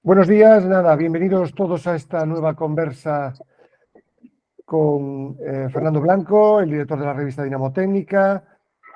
Buenos días, bienvenidos todos a esta nueva conversa con Fernando Blanco, el director de la revista Dinamo Técnica.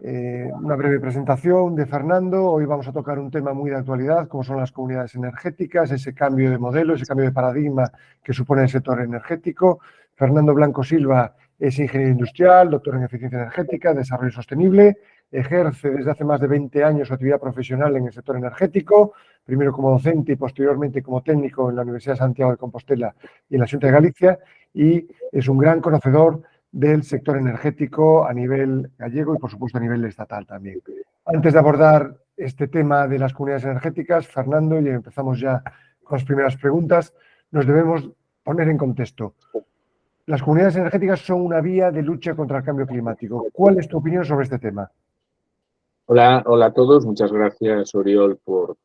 Una breve presentación de Fernando. Hoy vamos a tocar un tema muy de actualidad, como son las comunidades energéticas, ese cambio de modelo, ese cambio de paradigma que supone el sector energético. Fernando Blanco Silva es ingeniero industrial, doctor en eficiencia energética, desarrollo sostenible. Ejerce desde hace más de 20 años su actividad profesional en el sector energético, primero como docente y posteriormente como técnico en la Universidad de Santiago de Compostela y en la Xunta de Galicia, y es un gran conocedor del sector energético a nivel gallego y, por supuesto, a nivel estatal también. Antes de abordar este tema de las comunidades energéticas, Fernando, y empezamos ya con las primeras preguntas, nos debemos poner en contexto. Las comunidades energéticas son una vía de lucha contra el cambio climático. ¿Cuál es tu opinión sobre este tema? Hola a todos. Muchas gracias, Oriol, por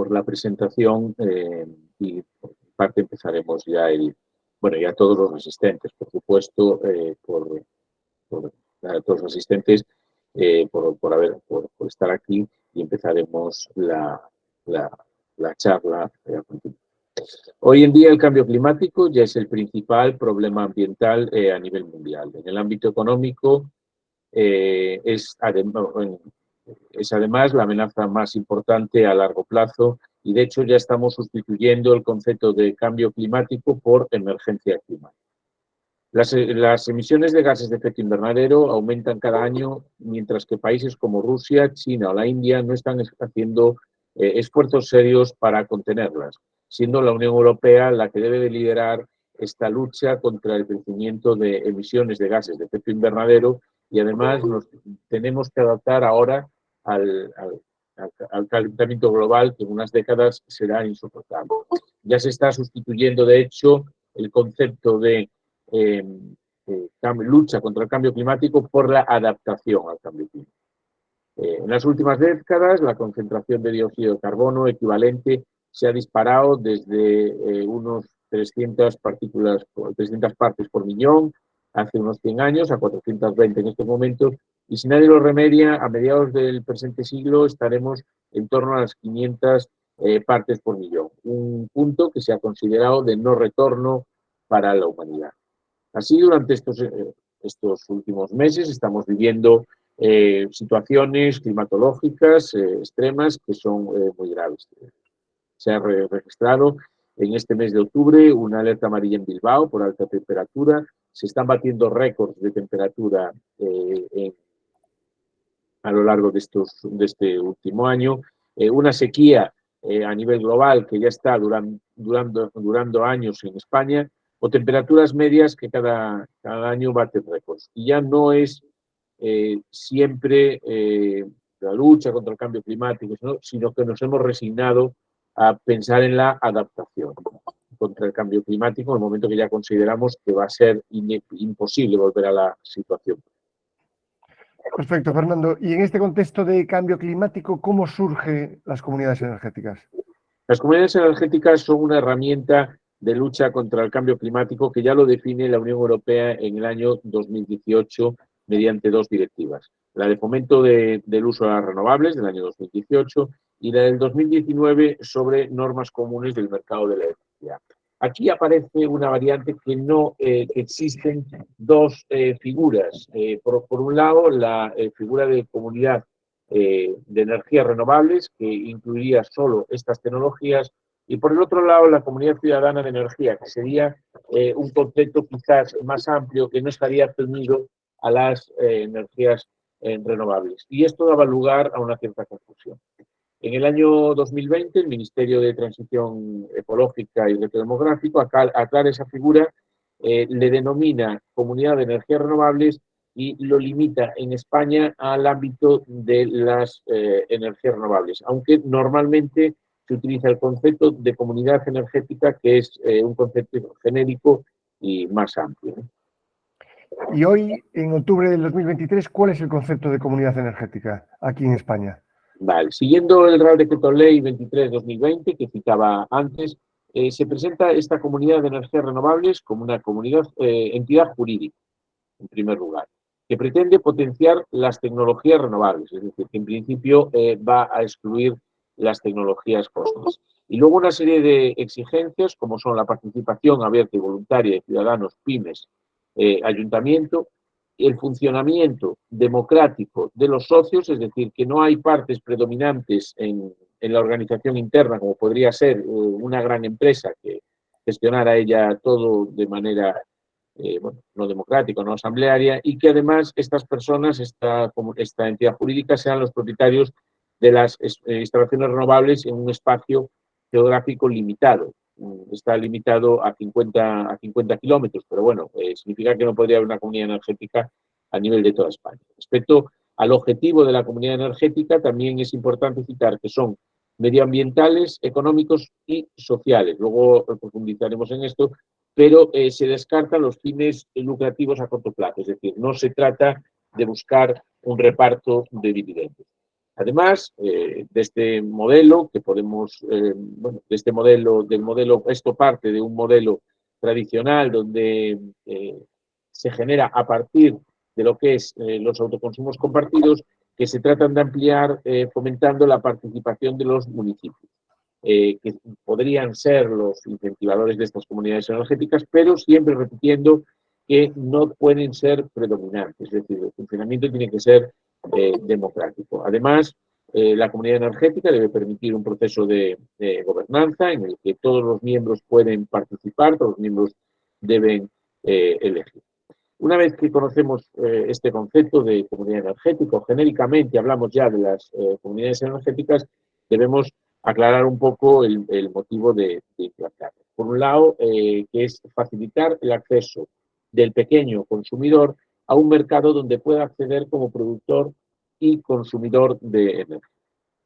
la presentación y por mi parte empezaremos ya y a todos los asistentes, por supuesto, a todos los asistentes por estar aquí, y empezaremos la charla a continuación. Hoy en día el cambio climático ya es el principal problema ambiental a nivel mundial. En el ámbito económico es además la amenaza más importante a largo plazo, y de hecho ya estamos sustituyendo el concepto de cambio climático por emergencia climática. Las emisiones de gases de efecto invernadero aumentan cada año, mientras que países como Rusia, China o la India no están haciendo esfuerzos serios para contenerlas, siendo la Unión Europea la que debe de liderar esta lucha contra el crecimiento de emisiones de gases de efecto invernadero, y además nos tenemos que adaptar ahora al calentamiento global, que en unas décadas será insoportable. Ya se está sustituyendo, de hecho, el concepto de lucha contra el cambio climático por la adaptación al cambio climático. En las últimas décadas, la concentración de dióxido de carbono equivalente se ha disparado desde unos 300 partes por millón hace unos 100 años a 420 en estos momentos, y si nadie lo remedia, a mediados del presente siglo estaremos en torno a las 500 partes por millón, un punto que se ha considerado de no retorno para la humanidad. Así, durante estos últimos meses estamos viviendo situaciones climatológicas extremas que son muy graves. Se ha registrado en este mes de octubre una alerta amarilla en Bilbao por alta temperatura. Se están batiendo récords de temperatura a lo largo de este último año. Una sequía a nivel global que ya está durando años en España, o temperaturas medias que cada año baten récords. Y ya no es siempre la lucha contra el cambio climático, sino que nos hemos resignado a pensar en la adaptación contra el cambio climático, en el momento que ya consideramos que va a ser imposible volver a la situación. Perfecto, Fernando. Y en este contexto de cambio climático, ¿cómo surgen las comunidades energéticas? Las comunidades energéticas son una herramienta de lucha contra el cambio climático que ya lo define la Unión Europea en el año 2018 mediante dos directivas: la de fomento del uso de las renovables del año 2018 y la del 2019 sobre normas comunes del mercado de la electricidad. Aquí aparece una variante que no existen dos figuras. Por un lado, la figura de comunidad de energías renovables, que incluiría solo estas tecnologías, y por el otro lado la comunidad ciudadana de energía, que sería un concepto quizás más amplio, que no estaría ceñido a las energías renovables. Y esto daba lugar a una cierta confusión. En el año 2020, el Ministerio de Transición Ecológica y Reto Demográfico aclara esa figura, le denomina Comunidad de Energías Renovables y lo limita en España al ámbito de las energías renovables, aunque normalmente se utiliza el concepto de comunidad energética, que es un concepto genérico y más amplio. Y hoy, en octubre del 2023, ¿cuál es el concepto de comunidad energética aquí en España? Vale, siguiendo el Real Decreto Ley 23/2020 que citaba antes, se presenta esta comunidad de energías renovables como una entidad jurídica, en primer lugar, que pretende potenciar las tecnologías renovables, es decir, que en principio va a excluir las tecnologías fósiles. Y luego una serie de exigencias, como son la participación abierta y voluntaria de ciudadanos, pymes, ayuntamiento, el funcionamiento democrático de los socios, es decir, que no hay partes predominantes en la organización interna, como podría ser una gran empresa que gestionara ella todo de manera bueno, no democrática, no asamblearia, y que además estas personas, esta entidad jurídica, sean los propietarios de las instalaciones renovables en un espacio geográfico limitado. Está limitado a 50 kilómetros, pero bueno, significa que no podría haber una comunidad energética a nivel de toda España. Respecto al objetivo de la comunidad energética, también es importante citar que son medioambientales, económicos y sociales. Luego profundizaremos en esto, pero se descartan los fines lucrativos a corto plazo, es decir, no se trata de buscar un reparto de dividendos. Además, de este modelo que podemos, bueno, de este modelo, esto parte de un modelo tradicional donde se genera a partir de lo que es los autoconsumos compartidos, que se tratan de ampliar fomentando la participación de los municipios, que podrían ser los incentivadores de estas comunidades energéticas, pero siempre repitiendo que no pueden ser predominantes, es decir, el funcionamiento tiene que ser democrático. Además, la comunidad energética debe permitir un proceso de gobernanza en el que todos los miembros pueden participar, todos los miembros deben elegir. Una vez que conocemos este concepto de comunidad energética, genéricamente hablamos ya de las comunidades energéticas, debemos aclarar un poco el motivo de implantarlo. Por un lado, que es facilitar el acceso del pequeño consumidor a un mercado donde pueda acceder como productor y consumidor de energía.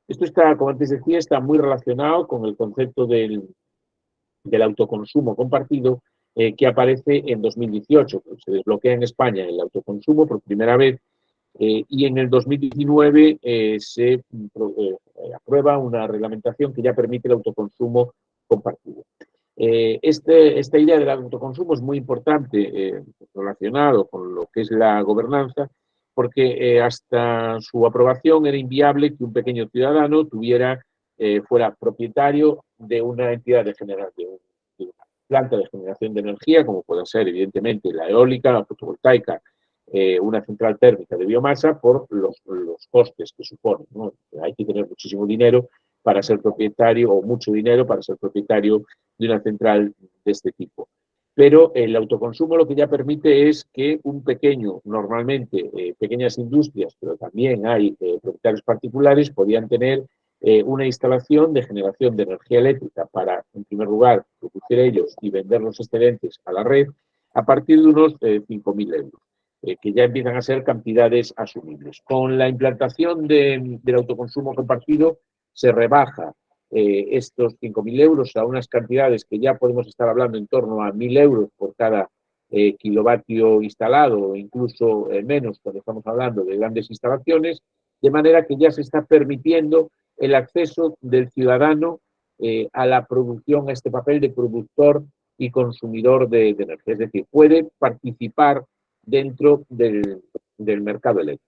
Esto está, como antes decía, está muy relacionado con el concepto del autoconsumo compartido que aparece en 2018. Se desbloquea en España el autoconsumo por primera vez y en el 2019 se aprueba una reglamentación que ya permite el autoconsumo compartido. Esta idea del autoconsumo es muy importante relacionado con lo que es la gobernanza, porque hasta su aprobación era inviable que un pequeño ciudadano fuera propietario de una entidad de generación, de una planta de generación de energía, como puede ser evidentemente la eólica, la fotovoltaica, una central térmica de biomasa, por los costes que supone, ¿no? Hay que tener muchísimo dinero para ser propietario, o mucho dinero para ser propietario de una central de este tipo. Pero el autoconsumo lo que ya permite es que un pequeño, normalmente pequeñas industrias, pero también hay propietarios particulares, podían tener una instalación de generación de energía eléctrica para, en primer lugar, producir ellos y vender los excedentes a la red a partir de unos 5.000 euros, que ya empiezan a ser cantidades asumibles. Con la implantación del autoconsumo compartido se rebaja estos 5.000 euros a unas cantidades que ya podemos estar hablando en torno a 1.000 euros por cada kilovatio instalado, o incluso menos cuando estamos hablando de grandes instalaciones, de manera que ya se está permitiendo el acceso del ciudadano a la producción, a este papel de productor y consumidor de energía. Es decir, puede participar dentro del mercado eléctrico.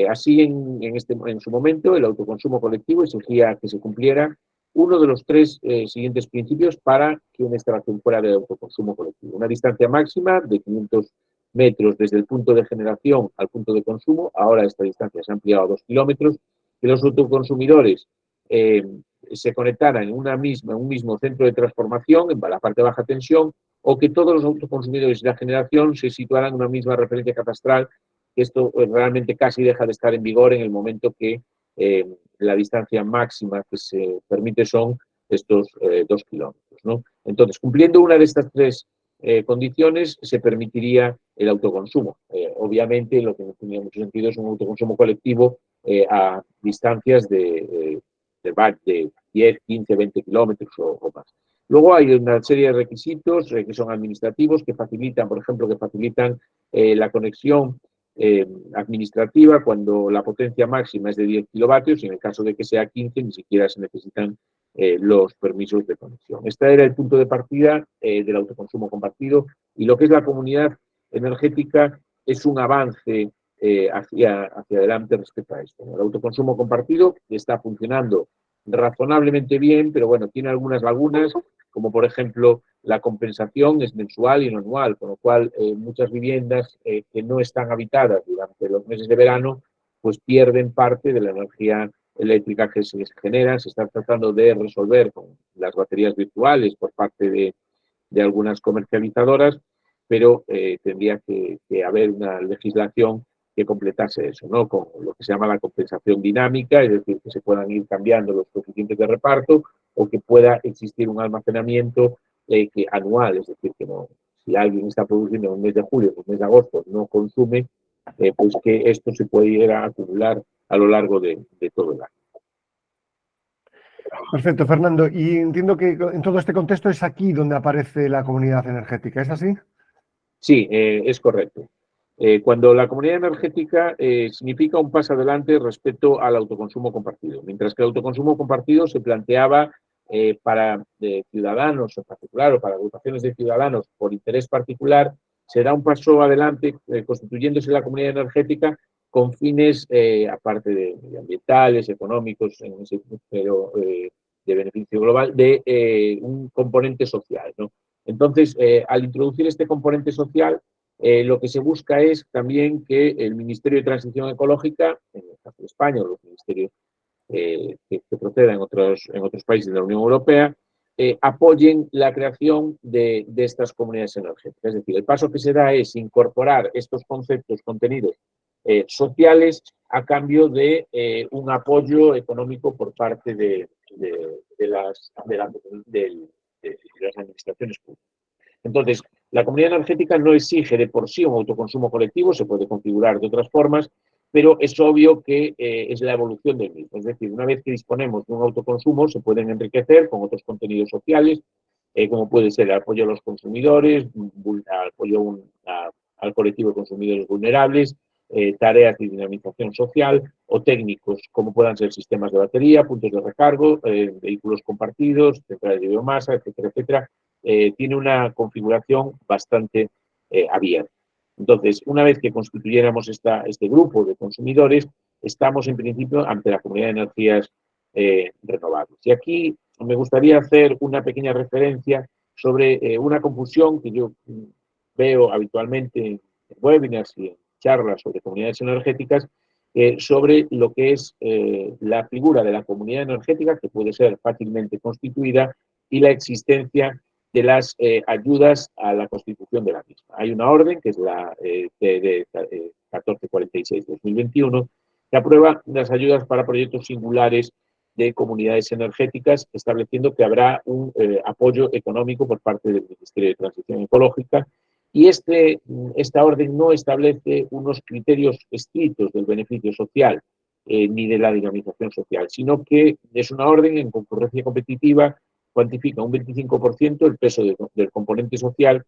Así, en su momento, el autoconsumo colectivo exigía que se cumpliera uno de los tres siguientes principios para que una instalación fuera de autoconsumo colectivo. Una distancia máxima de 500 metros desde el punto de generación al punto de consumo. Ahora esta distancia se ha ampliado a 2 kilómetros. Que los autoconsumidores se conectaran en un mismo centro de transformación, en la parte de baja tensión, o que todos los autoconsumidores de la generación se situaran en una misma referencia catastral, que esto realmente casi deja de estar en vigor en el momento que la distancia máxima que se permite son estos 2 kilómetros, ¿no? Entonces, cumpliendo una de estas tres condiciones, se permitiría el autoconsumo. Obviamente, lo que no tenía mucho sentido es un autoconsumo colectivo a distancias de 10, 15, 20 kilómetros o más. Luego hay una serie de requisitos que son administrativos, que facilitan, por ejemplo, la conexión administrativa cuando la potencia máxima es de 10 kilovatios y en el caso de que sea 15 ni siquiera se necesitan los permisos de conexión. Este era el punto de partida del autoconsumo compartido, y lo que es la comunidad energética es un avance hacia adelante respecto a esto. El autoconsumo compartido está funcionando razonablemente bien, pero bueno, tiene algunas lagunas, como por ejemplo la compensación es mensual y no anual, con lo cual muchas viviendas que no están habitadas durante los meses de verano, pues pierden parte de la energía eléctrica que se genera. Se está tratando de resolver con las baterías virtuales por parte de algunas comercializadoras, pero tendría que haber una legislación que completase eso, ¿no? Con lo que se llama la compensación dinámica, es decir, que se puedan ir cambiando los coeficientes de reparto o que pueda existir un almacenamiento anual, es decir, que no, si alguien está produciendo en el mes de julio o el mes de agosto no consume, pues que esto se puede ir a acumular a lo largo de todo el año. Perfecto, Fernando. Y entiendo que en todo este contexto es aquí donde aparece la comunidad energética, ¿es así? Sí, es correcto. Cuando la comunidad energética significa un paso adelante respecto al autoconsumo compartido, mientras que el autoconsumo compartido se planteaba para ciudadanos en particular o para agrupaciones de ciudadanos por interés particular, se da un paso adelante constituyéndose la comunidad energética con fines, aparte de medioambientales, económicos, pero de beneficio global, de un componente social, ¿no? Entonces, al introducir este componente social, lo que se busca es también que el Ministerio de Transición Ecológica, en el caso de España, o los ministerios que procedan en otros países de la Unión Europea, apoyen la creación de estas comunidades energéticas. Es decir, el paso que se da es incorporar estos conceptos, contenidos sociales a cambio de un apoyo económico por parte de las administraciones públicas. Entonces, la comunidad energética no exige de por sí un autoconsumo colectivo, se puede configurar de otras formas, pero es obvio que es la evolución del mismo. Es decir, una vez que disponemos de un autoconsumo, se pueden enriquecer con otros contenidos sociales, como puede ser el apoyo a los consumidores, apoyo al colectivo de consumidores vulnerables, tareas de dinamización social o técnicos, como puedan ser sistemas de batería, puntos de recargo, vehículos compartidos, centrales de biomasa, etcétera, etcétera. Tiene una configuración bastante abierta. Entonces, una vez que constituyéramos este grupo de consumidores, estamos en principio ante la comunidad de energías renovables. Y aquí me gustaría hacer una pequeña referencia sobre una confusión que yo veo habitualmente en webinars y en charlas sobre comunidades energéticas, sobre lo que es la figura de la comunidad energética, que puede ser fácilmente constituida, y la existencia de las ayudas a la constitución de la misma. Hay una orden, que es la TD 1446-2021, que aprueba las ayudas para proyectos singulares de comunidades energéticas, estableciendo que habrá un apoyo económico por parte del Ministerio de Transición Ecológica. Y esta orden no establece unos criterios estrictos del beneficio social ni de la dinamización social, sino que es una orden en concurrencia competitiva, cuantifica un 25% el peso del componente social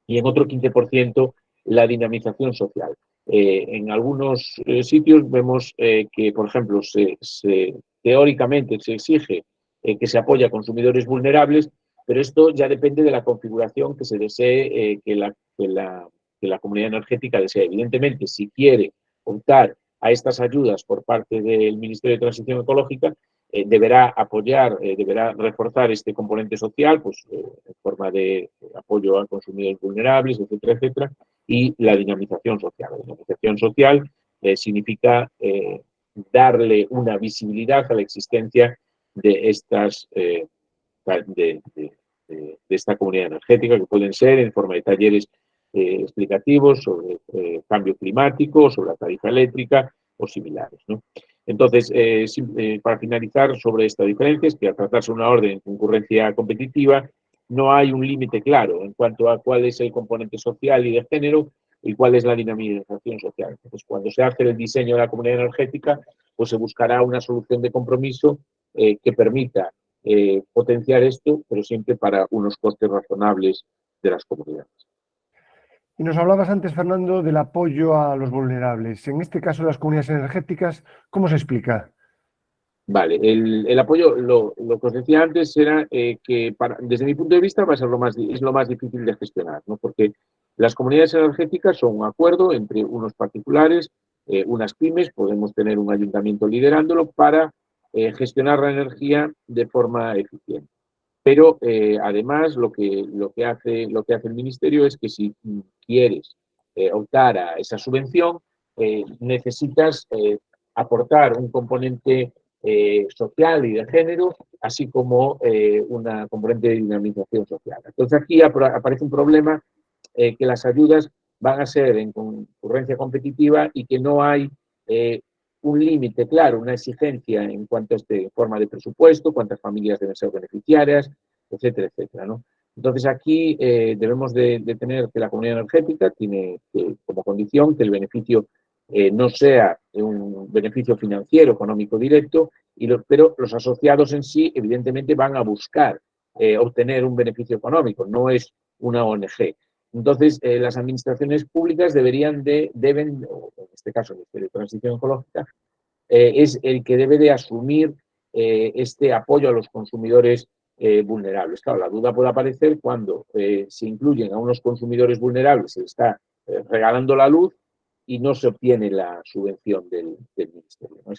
y en otro 15% la dinamización social. En algunos sitios vemos que, por ejemplo, teóricamente se exige que se apoye a consumidores vulnerables, pero esto ya depende de la configuración que se desee que la comunidad energética desee. Evidentemente, si quiere optar a estas ayudas por parte del Ministerio de Transición Ecológica, deberá apoyar, deberá reforzar este componente social, pues en forma de apoyo a consumidores vulnerables, etcétera, etcétera, y la dinamización social. La dinamización social significa darle una visibilidad a la existencia de estas de esta comunidad energética, que pueden ser en forma de talleres explicativos sobre cambio climático, sobre la tarifa eléctrica o similares, ¿no? Entonces, para finalizar sobre esta diferencia, es que al tratarse de una orden de concurrencia competitiva, no hay un límite claro en cuanto a cuál es el componente social y de género y cuál es la dinamización social. Entonces, cuando se hace el diseño de la comunidad energética, pues se buscará una solución de compromiso que permita potenciar esto, pero siempre para unos costes razonables de las comunidades. Y nos hablabas antes, Fernando, del apoyo a los vulnerables. En este caso, las comunidades energéticas, ¿cómo se explica? Vale, el apoyo, lo que os decía antes era que desde mi punto de vista va a ser es lo más difícil de gestionar, ¿no? Porque las comunidades energéticas son un acuerdo entre unos particulares, unas pymes, podemos tener un ayuntamiento liderándolo para gestionar la energía de forma eficiente. Pero además lo que hace el Ministerio es que si quieres optar a esa subvención, necesitas aportar un componente social y de género, así como una componente de dinamización social. Entonces aquí aparece un problema, que las ayudas van a ser en concurrencia competitiva y que no hay un límite claro, una exigencia en cuanto a forma de presupuesto, cuántas familias deben ser beneficiarias, etcétera, etcétera, ¿no? Entonces aquí debemos de tener que la comunidad energética tiene como condición que el beneficio no sea un beneficio financiero, económico directo, pero los asociados en sí evidentemente van a buscar obtener un beneficio económico, no es una ONG. Entonces, las administraciones públicas deben, o en este caso el Ministerio de Transición Ecológica, es el que debe de asumir este apoyo a los consumidores vulnerables. Claro, la duda puede aparecer cuando se incluyen a unos consumidores vulnerables, se está regalando la luz y no se obtiene la subvención del Ministerio, ¿no?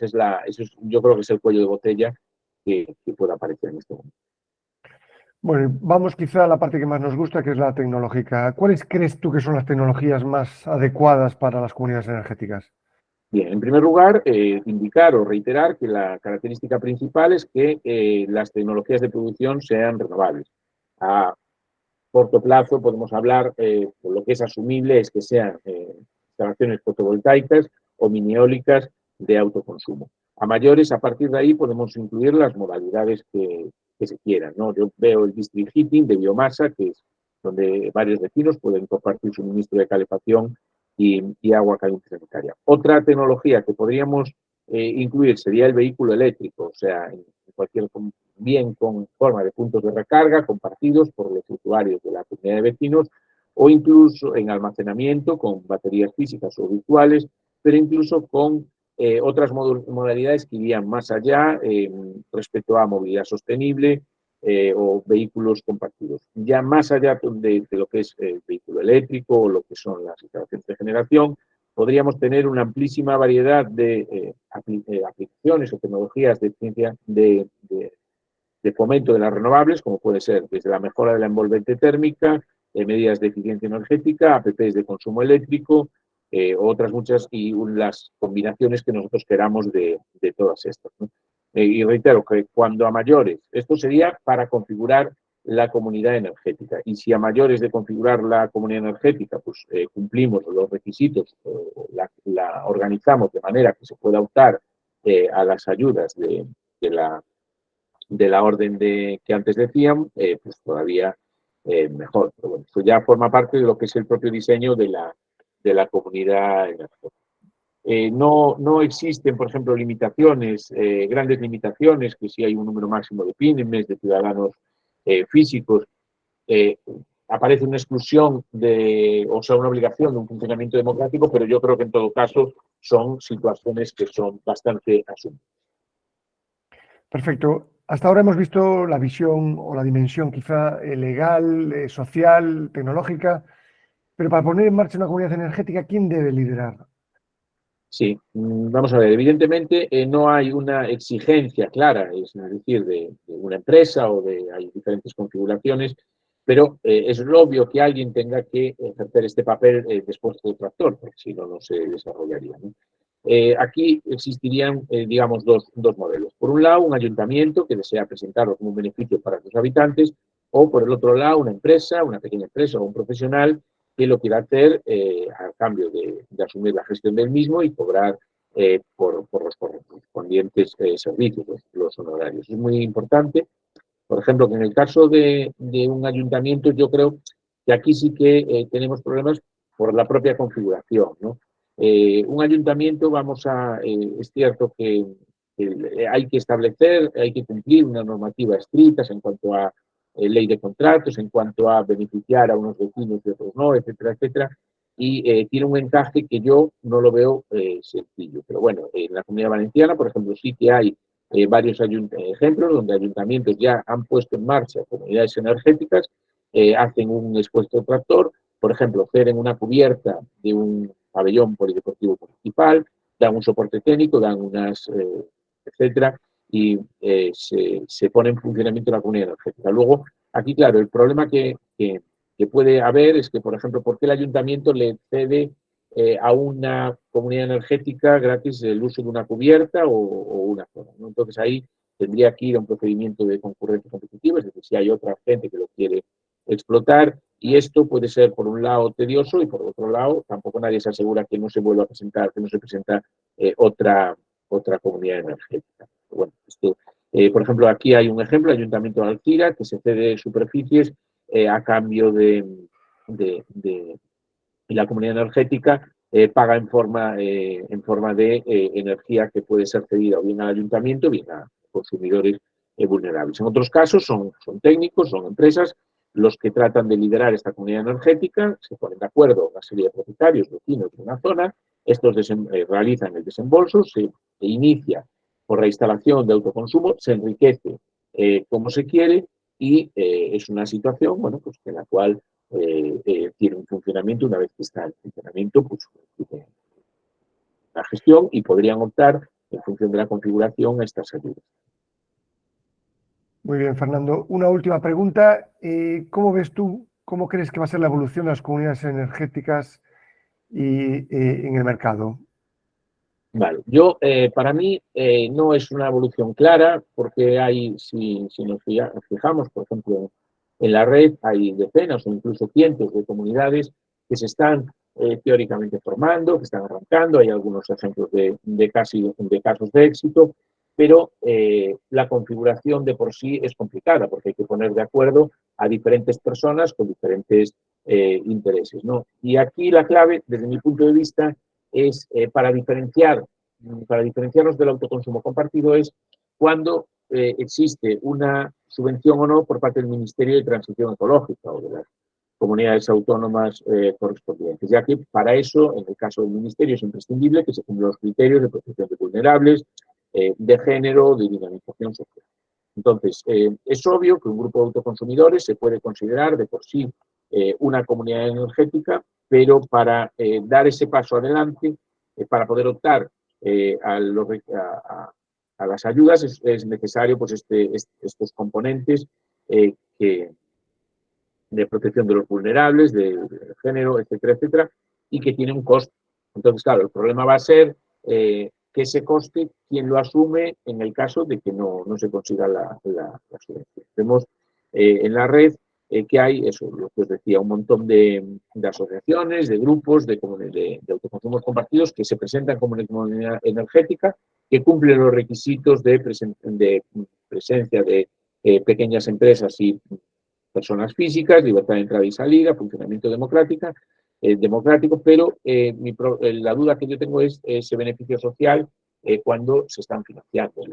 Yo creo que es el cuello de botella que puede aparecer en este momento. Bueno, vamos quizá a la parte que más nos gusta, que es la tecnológica. ¿Cuáles crees tú que son las tecnologías más adecuadas para las comunidades energéticas? Bien, en primer lugar, indicar o reiterar que la característica principal es que las tecnologías de producción sean renovables. A corto plazo podemos hablar, por lo que es asumible, es que sean instalaciones fotovoltaicas o mini eólicas de autoconsumo. A mayores, a partir de ahí, podemos incluir las modalidades que se quieran, ¿no? Yo veo el district heating de biomasa, que es donde varios vecinos pueden compartir suministro de calefacción y agua caliente sanitaria. Otra tecnología que podríamos incluir sería el vehículo eléctrico, o sea, en cualquier bien con forma de puntos de recarga compartidos por los usuarios de la comunidad de vecinos, o incluso en almacenamiento con baterías físicas o virtuales, pero incluso con otras modalidades que irían más allá respecto a movilidad sostenible o vehículos compartidos. Ya más allá de lo que es el vehículo eléctrico o lo que son las instalaciones de generación, podríamos tener una amplísima variedad de aplicaciones o tecnologías de ciencia de fomento de las renovables, como puede ser desde la mejora de la envolvente térmica, medidas de eficiencia energética, apps de consumo eléctrico, otras muchas, y las combinaciones que nosotros queramos de todas estas, ¿no? Y reitero que cuando a mayores, esto sería para configurar la comunidad energética, y si a mayores de configurar la comunidad energética, pues cumplimos los requisitos, la organizamos de manera que se pueda optar a las ayudas de la orden que antes decían, pues todavía mejor. Pero bueno, esto ya forma parte de lo que es el propio diseño de la comunidad energética. No existen, por ejemplo, limitaciones, grandes limitaciones, que si hay un número máximo de pymes, de ciudadanos físicos, aparece una exclusión o sea, una obligación de un funcionamiento democrático, pero yo creo que en todo caso son situaciones que son bastante asumibles. Perfecto. Hasta ahora hemos visto la visión o la dimensión quizá legal, social, tecnológica, pero para poner en marcha una comunidad energética, ¿quién debe liderar? Sí, vamos a ver, evidentemente no hay una exigencia clara, es decir, de una empresa hay diferentes configuraciones, pero es obvio que alguien tenga que ejercer este papel después del otro actor, porque si no, no se desarrollaría, ¿no? Aquí existirían, digamos, dos modelos. Por un lado, un ayuntamiento que desea presentarlo como un beneficio para sus habitantes, o por el otro lado, una empresa, una pequeña empresa o un profesional que lo quiera hacer a cambio de asumir la gestión del mismo y cobrar por los correspondientes servicios, los honorarios. Es muy importante, por ejemplo, que en el caso de un ayuntamiento, yo creo que aquí sí que tenemos problemas por la propia configuración, ¿no? Un ayuntamiento, es cierto que hay que establecer, hay que cumplir una normativa estricta en cuanto a ley de contratos, en cuanto a beneficiar a unos vecinos y otros no, etcétera, etcétera, y tiene un encaje que yo no lo veo sencillo. Pero bueno, en la Comunidad Valenciana, por ejemplo, sí que hay varios ejemplos donde ayuntamientos ya han puesto en marcha comunidades energéticas, hacen un expuesto tractor, por ejemplo, ceden una cubierta de un pabellón polideportivo municipal, dan un soporte técnico, dan etcétera, y se pone en funcionamiento la comunidad energética. Luego, aquí, claro, el problema que puede haber es que, por ejemplo, ¿por qué el ayuntamiento le cede a una comunidad energética gratis el uso de una cubierta o una zona, ¿no? Entonces ahí tendría que ir a un procedimiento de concurrencia competitiva, es decir, si hay otra gente que lo quiere explotar, y esto puede ser, por un lado, tedioso, y por otro lado, tampoco nadie se asegura que no se vuelva a presentar, que no se presenta otra comunidad energética. Bueno, esto, por ejemplo, aquí hay un ejemplo, el Ayuntamiento de Alcira, que se cede superficies a cambio de la comunidad energética paga en forma de energía que puede ser cedida o bien al ayuntamiento o bien a consumidores vulnerables. En otros casos son técnicos, son empresas los que tratan de liderar esta comunidad energética, se ponen de acuerdo una serie de propietarios, vecinos de una zona, estos realizan el desembolso, se inicia por la instalación de autoconsumo, se enriquece como se quiere y es una situación, bueno, pues en la cual tiene un funcionamiento. Una vez que está en funcionamiento, pues tiene la gestión y podrían optar en función de la configuración a estas ayudas. Muy bien, Fernando. Una última pregunta. ¿Cómo ves tú, cómo crees que va a ser la evolución de las comunidades energéticas en el mercado? Vale, para mí no es una evolución clara porque hay, si nos fijamos, por ejemplo, en la red hay decenas o incluso cientos de comunidades que se están teóricamente formando, que están arrancando, hay algunos ejemplos de casos de éxito, pero la configuración de por sí es complicada porque hay que poner de acuerdo a diferentes personas con diferentes intereses, ¿no? Y aquí la clave, desde mi punto de vista, es para diferenciarnos del autoconsumo compartido es cuando existe una subvención o no por parte del Ministerio de Transición Ecológica o de las comunidades autónomas correspondientes, ya que para eso, en el caso del Ministerio, es imprescindible que se cumplan los criterios de protección de vulnerables, de género, de dinamización social. Entonces, es obvio que un grupo de autoconsumidores se puede considerar de por sí una comunidad energética, pero para dar ese paso adelante, para poder optar a las ayudas es necesario pues, estos componentes de protección de los vulnerables, de género, etcétera, etcétera, y que tiene un coste. Entonces, claro, el problema va a ser que ese coste, ¿quién lo asume en el caso de que no se consiga la subvención? Vemos en la red que hay, eso, lo que os decía, un montón de asociaciones, de grupos, de autoconsumos compartidos que se presentan como una comunidad energética, que cumplen los requisitos de presencia de pequeñas empresas y personas físicas, libertad de entrada y salida, funcionamiento democrático, pero la duda que yo tengo es ese beneficio social cuando se están financiando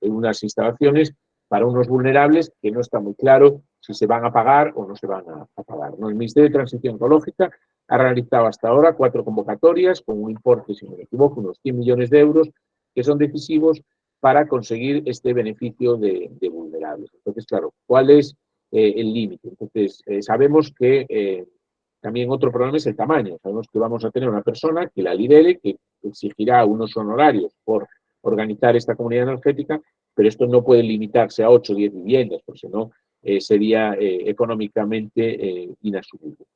unas instalaciones para unos vulnerables que no está muy claro si se van a pagar o no se van a pagar, ¿no? El Ministerio de Transición Ecológica ha realizado hasta ahora 4 convocatorias con un importe, si no me equivoco, unos 100 millones de euros, que son decisivos para conseguir este beneficio de vulnerables. Entonces, claro, ¿cuál es el límite? Entonces, sabemos que también otro problema es el tamaño. Sabemos que vamos a tener una persona que la lidere, que exigirá unos honorarios por organizar esta comunidad energética, pero esto no puede limitarse a 8 o 10 viviendas, porque si no sería económicamente inasumible.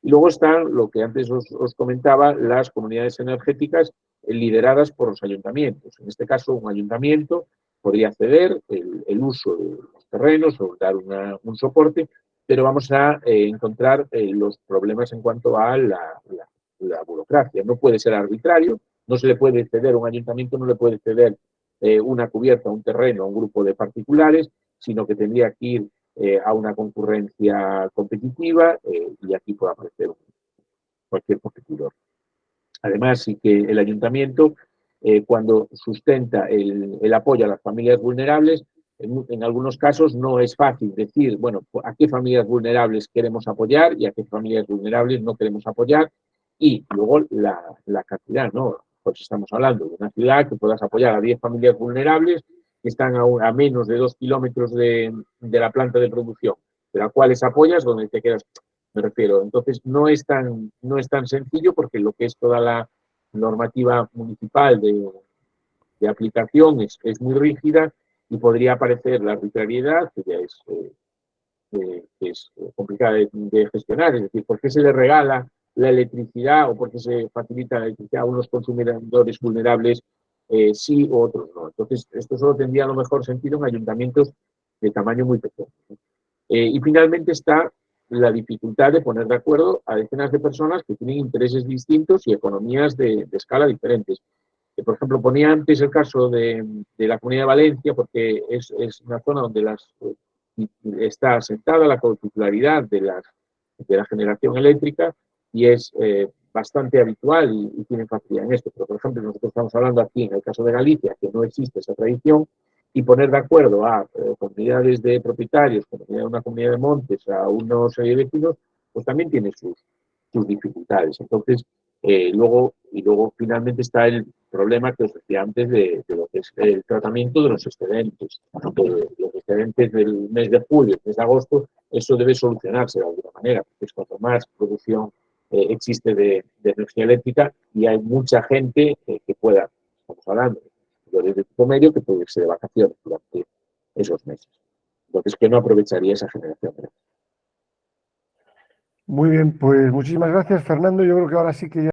Y luego están, lo que antes os comentaba, las comunidades energéticas lideradas por los ayuntamientos. En este caso, un ayuntamiento podría ceder el uso de los terrenos o dar un soporte, pero vamos a encontrar los problemas en cuanto a la burocracia. No puede ser arbitrario, no se le puede ceder, un ayuntamiento no le puede ceder una cubierta, un terreno a un grupo de particulares, sino que tendría que ir a una concurrencia competitiva y aquí puede aparecer cualquier competidor. Además, sí que el ayuntamiento, cuando sustenta el apoyo a las familias vulnerables, en algunos casos no es fácil decir, bueno, a qué familias vulnerables queremos apoyar y a qué familias vulnerables no queremos apoyar, y luego la cantidad, ¿no? Pues estamos hablando de una ciudad que puedas apoyar a 10 familias vulnerables que están a menos de 2 kilómetros de la planta de producción, pero a cuáles apoyas, donde te quedas, me refiero. Entonces, no es tan sencillo porque lo que es toda la normativa municipal aplicación es muy rígida y podría aparecer la arbitrariedad, que ya es complicada de gestionar. Es decir, ¿por qué se le regala la electricidad o por qué se facilita la electricidad a unos consumidores vulnerables sí o otros no? Entonces, esto solo tendría a lo mejor sentido en ayuntamientos de tamaño muy pequeño. Y finalmente está la dificultad de poner de acuerdo a decenas de personas que tienen intereses distintos y economías de escala diferentes. Por ejemplo, ponía antes el caso de la Comunidad de Valencia, porque es una zona donde está asentada la titularidad de la generación eléctrica y es bastante habitual y tiene facilidad en esto. Pero, por ejemplo, nosotros estamos hablando aquí, en el caso de Galicia, que no existe esa tradición, y poner de acuerdo a comunidades de propietarios, una comunidad de montes, a unos vecinos, pues también tiene sus dificultades. Entonces, luego finalmente está el problema que os decía antes de lo que es el tratamiento de los excedentes. Los excedentes del mes de julio, el mes de agosto, eso debe solucionarse de alguna manera, porque es cuanto más producción existe de energía eléctrica y hay mucha gente que pueda, estamos hablando, de tipo medio, que puede irse de vacaciones durante esos meses. Entonces, que no aprovecharía esa generación. Muy bien, pues muchísimas gracias, Fernando. Yo creo que ahora sí que ya